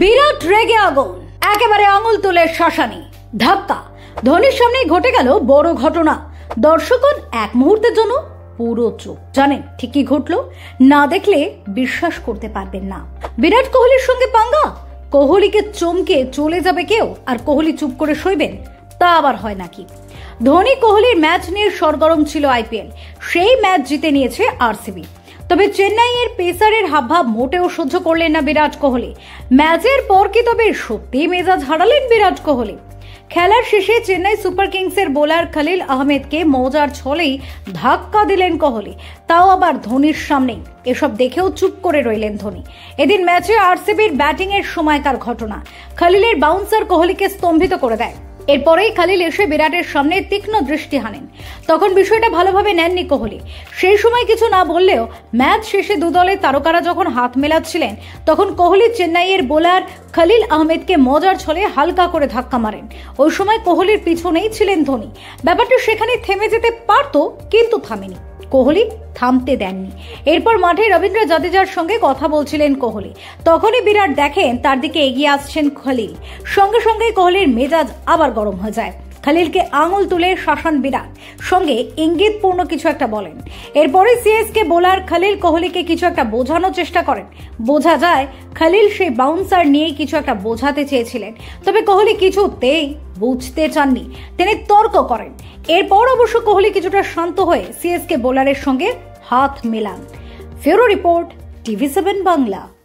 বিরাট রেগে আগুন, একেবারে আঙুল তুলে শাসানি, ধাক্কা। ধোনির সামনেই ঘটে গেল বড় ঘটনা। দর্শকগণ এক মুহূর্তের জন্য পুরো চুপ। জানেন ঠিক কি ঘটলো? না দেখলে বিশ্বাস করতে পারবেন না। বিরাট কোহলির সঙ্গে পাঙ্গা। কোহলিকে চমকে চলে যাবে কেউ, আর কোহলি চুপ করে সইবেন? তা আবার হয় নাকি? ধোনি কোহলির ম্যাচ নিয়ে সরগরম ছিল আইপিএল। সেই ম্যাচ জিতে নিয়েছে আরসিবি। তবে চেন্নাইয়ের পেসারের হাবভাব মোটেও সহ্য করলেন না বিরাট কোহলি। ম্যাচের পর কি তবে সত্যি মেজাজ হারালেন বিরাট কোহলি? খেলার শেষে চেন্নাই সুপার কিংসের বোলার খলিল আহমেদকে মজার ছলেই ধাক্কা দিলেন কোহলি, তাও আবার ধোনির সামনেই। এসব দেখেও চুপ করে রইলেন ধোনি। এদিন ম্যাচে আরসিবির ব্যাটিং এর সময়কার ঘটনা। খলিলের বাউন্সার কোহলিকে স্তম্ভিত করে দেয়। এরপরেই খলিল এসে বিরাটের সামনে তীক্ষ্ণ দৃষ্টি হানেন। তখন বিষয়টা ভালোভাবে নেননি কোহলি। সেই সময় কিছু না বললেও ম্যাচ শেষে দু দলের তারকারা যখন হাত মেলাচ্ছিলেন, তখন কোহলি চেন্নাইয়ের বোলার খলিল আহমেদকে মজার ছলে হালকা করে ধাক্কা মারেন। ওই সময় কোহলির পিছনেই ছিলেন ধোনি। ব্যাপারটা সেখানে থেমে যেতে পারত, কিন্তু থামেনি। কোহলি থামতে দেননি। এরপর মাঠে রবীন্দ্র জাদেজার সঙ্গে কথা বলছিলেন কোহলি। তখনই বিরাট দেখেন তার দিকে এগিয়ে আসছেন খলিল। সঙ্গে সঙ্গে কোহলির মেজাজ আবার গরম হয়ে যায়। খলিলকে আঙুল তুলে শাসান বিরাট, সঙ্গে ইঙ্গিতপূর্ণ কিছু একটা বলেন। এরপরে সিএসকে বোলার খলিল কোহলিকে কিছু একটা বোঝানোর চেষ্টা করেন। বোঝা যায় খলিল সেই বাউন্সার নিয়ে কিছু একটা বোঝাতে চেয়েছিলেন, তবে কোহলি কিছুতেই বুঝতে চাননি। তিনি তর্ক করেন। এরপর অবশ্য কোহলি কিছুটা শান্ত হয়ে সিএসকে বোলারের সঙ্গে হাত মেলান। ফেরো রিপোর্ট, টিভি7 বাংলা।